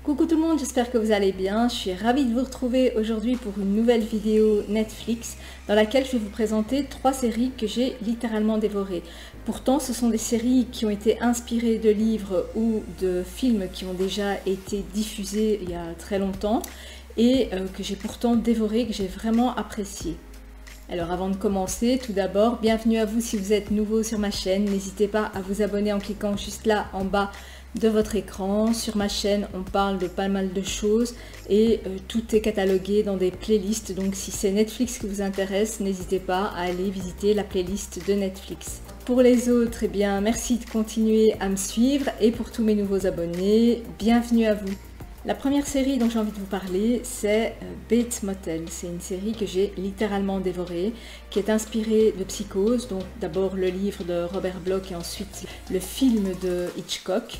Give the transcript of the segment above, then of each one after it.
Coucou tout le monde, j'espère que vous allez bien. Je suis ravie de vous retrouver aujourd'hui pour une nouvelle vidéo Netflix dans laquelle je vais vous présenter 3 séries que j'ai littéralement dévorées. Pourtant, ce sont des séries qui ont été inspirées de livres ou de films qui ont déjà été diffusés il y a très longtemps et que j'ai pourtant dévoré, que j'ai vraiment apprécié. Alors avant de commencer, tout d'abord, bienvenue à vous si vous êtes nouveau sur ma chaîne. N'hésitez pas à vous abonner en cliquant juste là en bas de votre écran. Sur ma chaîne, on parle de pas mal de choses et tout est catalogué dans des playlists. Donc si c'est Netflix qui vous intéresse, n'hésitez pas à aller visiter la playlist de Netflix. Pour les autres, eh bien, merci de continuer à me suivre et pour tous mes nouveaux abonnés, bienvenue à vous. La première série dont j'ai envie de vous parler, c'est Bates Motel. C'est une série que j'ai littéralement dévorée, qui est inspirée de Psychose, donc d'abord le livre de Robert Bloch et ensuite le film de Hitchcock,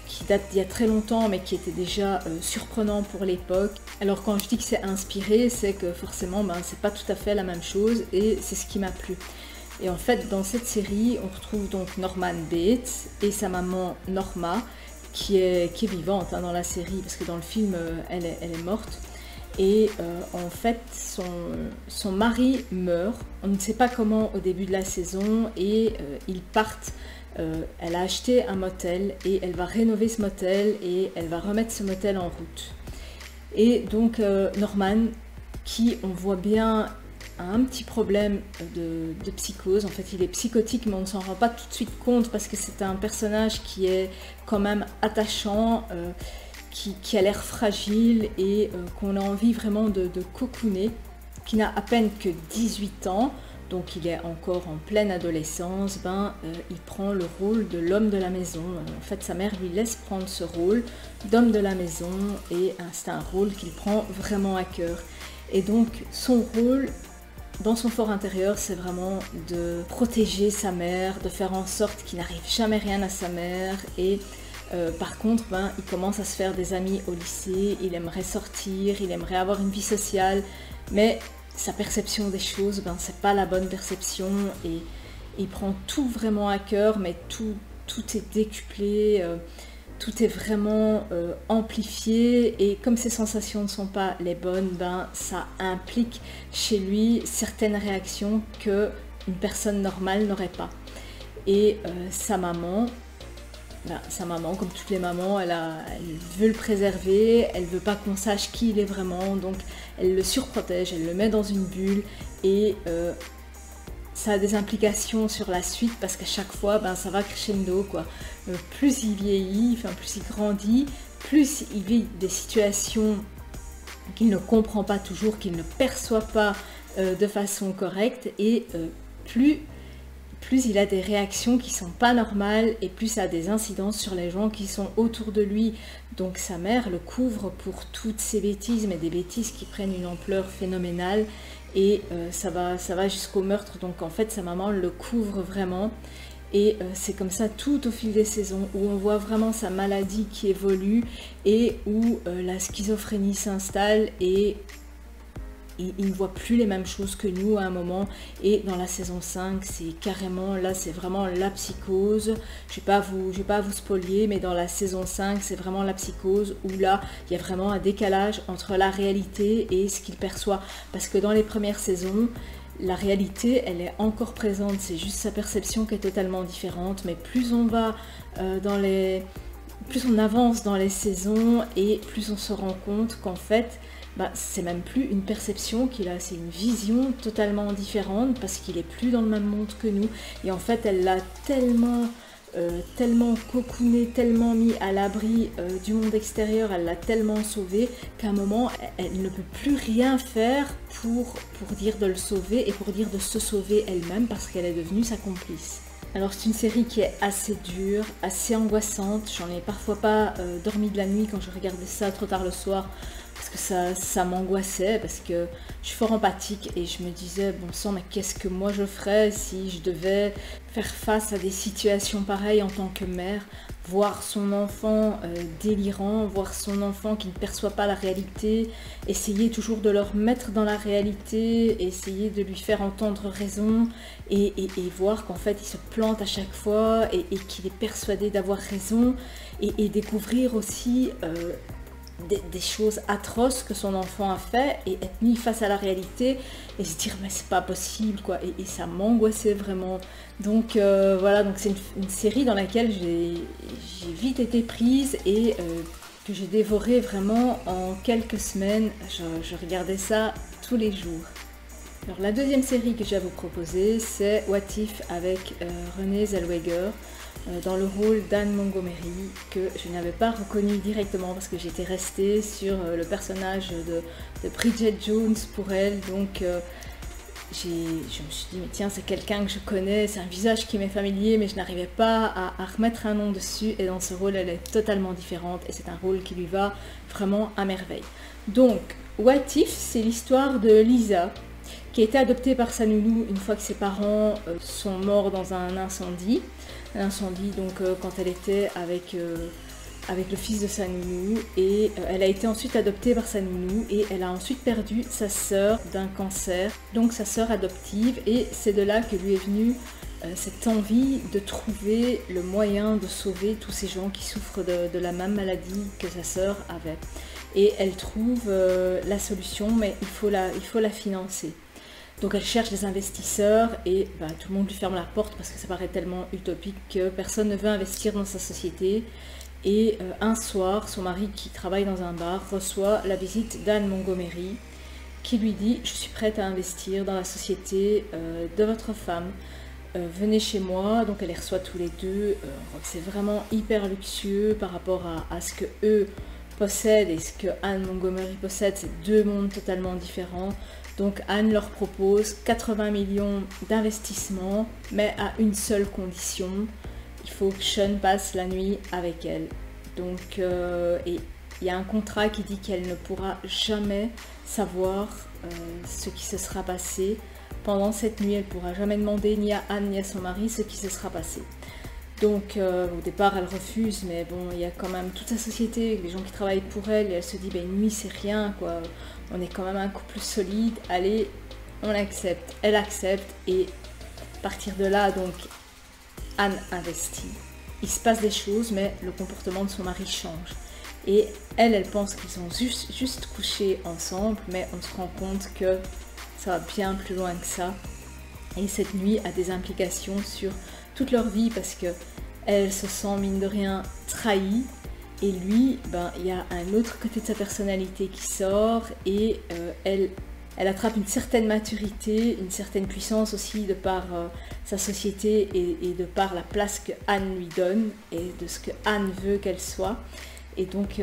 qui date d'il y a très longtemps mais qui était déjà surprenant pour l'époque. Alors quand je dis que c'est inspiré, c'est que forcément c'est pas tout à fait la même chose et c'est ce qui m'a plu. Et en fait dans cette série on retrouve donc Norman Bates et sa maman Norma, qui est vivante dans la série, parce que dans le film, elle est morte. Et en fait, son mari meurt, on ne sait pas comment au début de la saison, et ils partent. Elle a acheté un motel, et elle va rénover ce motel, et elle va remettre ce motel en route. Et donc Norman, qui on voit bien un petit problème de psychose, en fait il est psychotique mais on ne s'en rend pas tout de suite compte parce que c'est un personnage qui est quand même attachant, qui a l'air fragile et qu'on a envie vraiment de cocooner, qui n'a à peine que 18 ans, donc il est encore en pleine adolescence. Il prend le rôle de l'homme de la maison. En fait sa mère lui laisse prendre ce rôle d'homme de la maison et c'est un rôle qu'il prend vraiment à cœur. Et donc son rôle dans son fort intérieur, c'est vraiment de protéger sa mère, de faire en sorte qu'il n'arrive jamais rien à sa mère. Et par contre, il commence à se faire des amis au lycée, il aimerait sortir, il aimerait avoir une vie sociale, mais sa perception des choses, c'est pas la bonne perception et il prend tout vraiment à cœur, mais tout est décuplé. Tout est vraiment amplifié et comme ses sensations ne sont pas les bonnes, ça implique chez lui certaines réactions qu'une personne normale n'aurait pas. Et sa maman, comme toutes les mamans, elle veut le préserver, elle veut pas qu'on sache qui il est vraiment, donc elle le surprotège, elle le met dans une bulle et ça a des implications sur la suite parce qu'à chaque fois, ça va crescendo, quoi. Plus il vieillit, plus il grandit, plus il vit des situations qu'il ne comprend pas toujours, qu'il ne perçoit pas de façon correcte et plus il a des réactions qui sont pas normales et plus ça a des incidences sur les gens qui sont autour de lui. Donc sa mère le couvre pour toutes ces bêtises, mais des bêtises qui prennent une ampleur phénoménale et ça va jusqu'au meurtre. Donc en fait sa maman le couvre vraiment et c'est comme ça tout au fil des saisons où on voit vraiment sa maladie qui évolue et où la schizophrénie s'installe et il ne voit plus les mêmes choses que nous à un moment. Et dans la saison 5, c'est carrément, là c'est vraiment la psychose. Je vais pas vous spoiler, mais dans la saison 5, c'est vraiment la psychose où là, il y a vraiment un décalage entre la réalité et ce qu'il perçoit. Parce que dans les premières saisons, la réalité, elle est encore présente, c'est juste sa perception qui est totalement différente. Mais plus on va plus on avance dans les saisons et plus on se rend compte qu'en fait, c'est même plus une perception qu'il a, c'est une vision totalement différente parce qu'il est plus dans le même monde que nous. Et en fait, elle l'a tellement cocooné, tellement mis à l'abri du monde extérieur, elle l'a tellement sauvé qu'à un moment, elle ne peut plus rien faire pour dire de le sauver et pour dire de se sauver elle-même parce qu'elle est devenue sa complice. Alors c'est une série qui est assez dure, assez angoissante, j'en ai parfois pas dormi de la nuit quand je regardais ça trop tard le soir parce que ça m'angoissait, parce que je suis fort empathique et je me disais, bon sang, mais qu'est-ce que moi je ferais si je devais faire face à des situations pareilles en tant que mère, voir son enfant délirant, voir son enfant qui ne perçoit pas la réalité, essayer toujours de le remettre dans la réalité, essayer de lui faire entendre raison et voir qu'en fait il se plante à chaque fois et qu'il est persuadé d'avoir raison et découvrir aussi des choses atroces que son enfant a fait et être mis face à la réalité et se dire mais c'est pas possible quoi, et ça m'angoissait vraiment. Donc voilà, donc c'est une série dans laquelle j'ai vite été prise et que j'ai dévoré vraiment en quelques semaines. Je regardais ça tous les jours. Alors la deuxième série que j'ai à vous proposer, c'est What If avec Renée Zellweger dans le rôle d'Anne Montgomery, que je n'avais pas reconnu directement parce que j'étais restée sur le personnage de Bridget Jones pour elle. Donc je me suis dit mais tiens, c'est quelqu'un que je connais, c'est un visage qui m'est familier, mais je n'arrivais pas à remettre un nom dessus, et dans ce rôle elle est totalement différente et c'est un rôle qui lui va vraiment à merveille. Donc What If, c'est l'histoire de Lisa qui a été adoptée par sa nounou une fois que ses parents sont morts dans un incendie. Donc quand elle était avec le fils de sa nounou, et elle a été ensuite adoptée par sa nounou et elle a ensuite perdu sa sœur d'un cancer, donc sa sœur adoptive, et c'est de là que lui est venue cette envie de trouver le moyen de sauver tous ces gens qui souffrent de la même maladie que sa sœur avait. Et elle trouve la solution, mais il faut la financer. Donc elle cherche des investisseurs et tout le monde lui ferme la porte parce que ça paraît tellement utopique que personne ne veut investir dans sa société. Et un soir, son mari qui travaille dans un bar reçoit la visite d'Anne Montgomery qui lui dit « Je suis prête à investir dans la société de votre femme, venez chez moi ». Donc elle les reçoit tous les deux. C'est vraiment hyper luxueux par rapport à ce que eux possèdent et ce que Anne Montgomery possède. C'est deux mondes totalement différents. Donc Anne leur propose 80 millions d'investissements, mais à une seule condition, il faut que Sean passe la nuit avec elle. Donc et il y a un contrat qui dit qu'elle ne pourra jamais savoir ce qui se sera passé pendant cette nuit. Elle ne pourra jamais demander ni à Anne ni à son mari ce qui se sera passé. Donc au départ elle refuse, mais bon, il y a quand même toute sa société, les gens qui travaillent pour elle, et elle se dit une nuit c'est rien quoi, on est quand même un couple solide, allez, on accepte. Elle accepte et à partir de là, donc Anne investit. Il se passe des choses, mais le comportement de son mari change. Et elle pense qu'ils ont juste couché ensemble, mais on se rend compte que ça va bien plus loin que ça. Et cette nuit a des implications sur toute leur vie parce que elle se sent mine de rien trahie, et lui, il y a un autre côté de sa personnalité qui sort, et elle attrape une certaine maturité, une certaine puissance aussi de par sa société et de par la place que Anne lui donne et de ce que Anne veut qu'elle soit. Et donc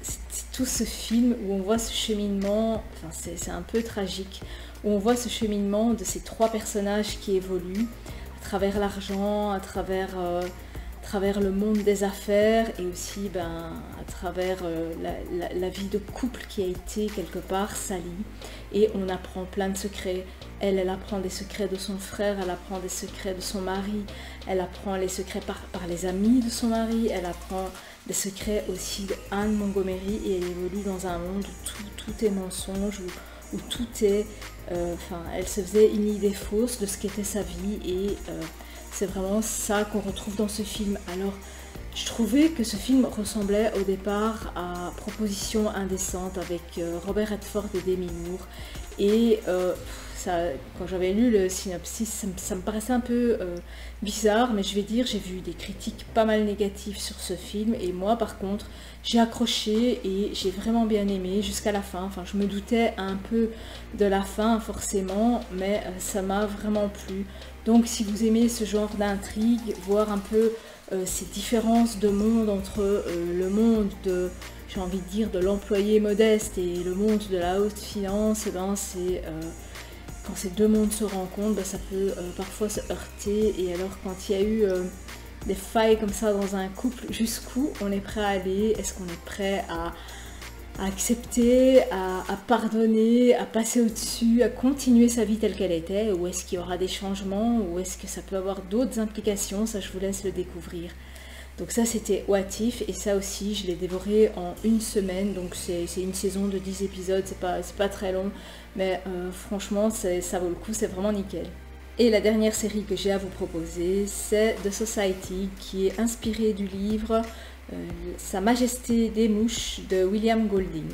c'est tout ce film où on voit ce cheminement, c'est un peu tragique, où on voit ce cheminement de ces trois personnages qui évoluent à travers l'argent, à travers le monde des affaires, et aussi à travers la vie de couple qui a été quelque part salie. Et on apprend plein de secrets. Elle apprend des secrets de son frère, elle apprend des secrets de son mari, elle apprend les secrets par les amis de son mari, elle apprend des secrets aussi de Anne Montgomery, et elle évolue dans un monde où tout est mensonge, où tout est... elle se faisait une idée fausse de ce qu'était sa vie, et c'est vraiment ça qu'on retrouve dans ce film. Alors, je trouvais que ce film ressemblait au départ à Proposition indécente avec Robert Redford et Demi Moore. Et quand j'avais lu le synopsis, ça me paraissait un peu bizarre, mais je vais dire, j'ai vu des critiques pas mal négatives sur ce film, et moi par contre, j'ai accroché et j'ai vraiment bien aimé jusqu'à la fin. Enfin, je me doutais un peu de la fin forcément, mais ça m'a vraiment plu. Donc si vous aimez ce genre d'intrigue, voir un peu ces différences de monde entre le monde de, j'ai envie de dire, de l'employé modeste et le monde de la haute finance, c'est quand ces deux mondes se rencontrent, ça peut parfois se heurter. Et alors quand il y a eu des failles comme ça dans un couple, jusqu'où on est prêt à aller? Est-ce qu'on est prêt à accepter, à pardonner, à passer au-dessus, à continuer sa vie telle qu'elle était, ou est-ce qu'il y aura des changements, ou est-ce que ça peut avoir d'autres implications? Ça, je vous laisse le découvrir. Donc ça, c'était What If, et ça aussi, je l'ai dévoré en une semaine. Donc c'est une saison de 10 épisodes, c'est pas très long, mais franchement, ça vaut le coup, c'est vraiment nickel. Et la dernière série que j'ai à vous proposer, c'est The Society, qui est inspirée du livre Sa Majesté des mouches de William Golding.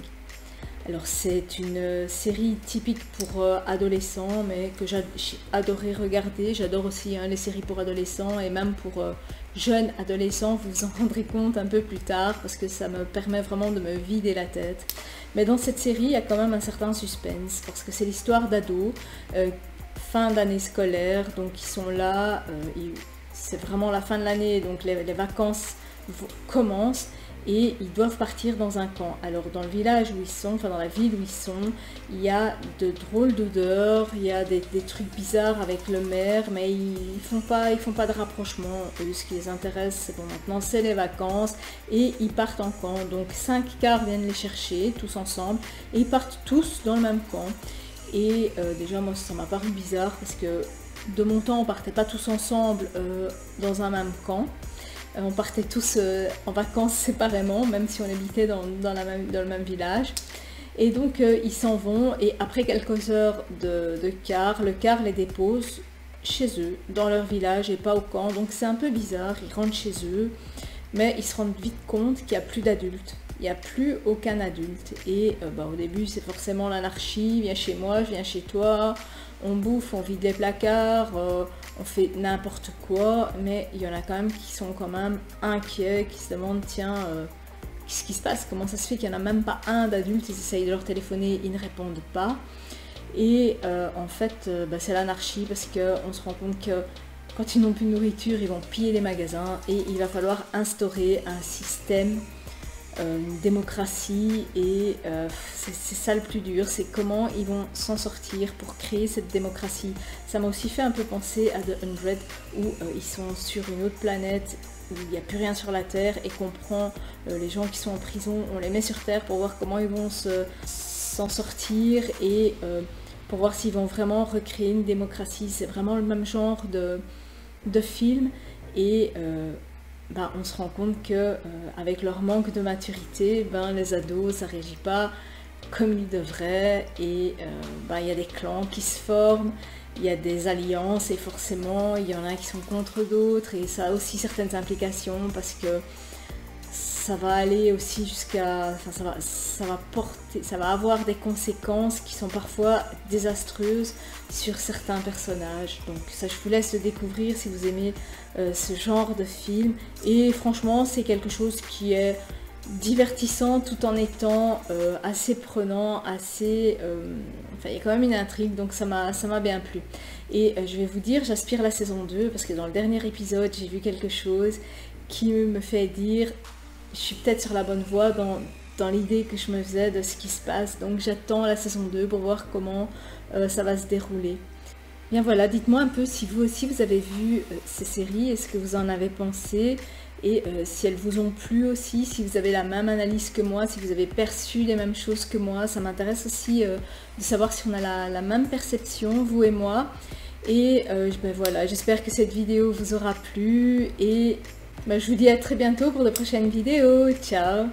Alors c'est une série typique pour adolescents, mais que j'ai adoré regarder. J'adore aussi les séries pour adolescents et même pour jeunes adolescents, vous vous en rendrez compte un peu plus tard parce que ça me permet vraiment de me vider la tête. Mais dans cette série, il y a quand même un certain suspense parce que c'est l'histoire d'ados, fin d'année scolaire, donc ils sont là, c'est vraiment la fin de l'année, donc les vacances commencent. Et ils doivent partir dans un camp. Alors dans le village où ils sont, enfin dans la ville où ils sont, il y a de drôles d'odeurs, il y a des trucs bizarres avec le maire, mais ils font pas de rapprochement. Eux, ce qui les intéresse, c'est bon, maintenant c'est les vacances et ils partent en camp. Donc 5 cars viennent les chercher tous ensemble et ils partent tous dans le même camp. Et déjà moi ça m'a paru bizarre parce que de mon temps on partait pas tous ensemble dans un même camp. On partait tous en vacances séparément, même si on habitait dans le même village. Et donc ils s'en vont et après quelques heures de car, le car les dépose chez eux, dans leur village et pas au camp. Donc c'est un peu bizarre, ils rentrent chez eux, mais ils se rendent vite compte qu'il n'y a plus d'adultes. Il n'y a plus aucun adulte. Et au début c'est forcément l'anarchie, viens chez moi, je viens chez toi, on bouffe, on vide les placards, on fait n'importe quoi, mais il y en a quand même qui sont quand même inquiets, qui se demandent tiens, qu'est-ce qui se passe, comment ça se fait qu'il n'y en a même pas un d'adulte, ils essayent de leur téléphoner, ils ne répondent pas. Et en fait c'est l'anarchie parce qu'on se rend compte que quand ils n'ont plus de nourriture, ils vont piller les magasins et il va falloir instaurer un système, une démocratie et c'est ça le plus dur, c'est comment ils vont s'en sortir pour créer cette démocratie. Ça m'a aussi fait un peu penser à The 100 où ils sont sur une autre planète où il n'y a plus rien sur la Terre et qu'on prend les gens qui sont en prison, on les met sur Terre pour voir comment ils vont s'en sortir et pour voir s'ils vont vraiment recréer une démocratie. C'est vraiment le même genre de film et on se rend compte que avec leur manque de maturité, les ados, ça réagit pas comme ils devraient et il y a des clans qui se forment, il y a des alliances et forcément il y en a qui sont contre d'autres et ça a aussi certaines implications parce que ça va aller aussi jusqu'à, ça va avoir des conséquences qui sont parfois désastreuses sur certains personnages. Donc ça, je vous laisse le découvrir si vous aimez ce genre de film. Et franchement, c'est quelque chose qui est divertissant tout en étant assez prenant, assez... il y a quand même une intrigue, donc ça m'a bien plu. Et je vais vous dire, j'aspire la saison 2 parce que dans le dernier épisode, j'ai vu quelque chose qui me fait dire... Je suis peut-être sur la bonne voie dans l'idée que je me faisais de ce qui se passe. Donc j'attends la saison 2 pour voir comment ça va se dérouler. Bien voilà, dites-moi un peu si vous aussi vous avez vu ces séries, est-ce que vous en avez pensé et si elles vous ont plu aussi, si vous avez la même analyse que moi, si vous avez perçu les mêmes choses que moi. Ça m'intéresse aussi de savoir si on a la même perception, vous et moi. Et voilà, j'espère que cette vidéo vous aura plu et... je vous dis à très bientôt pour de prochaines vidéos. Ciao!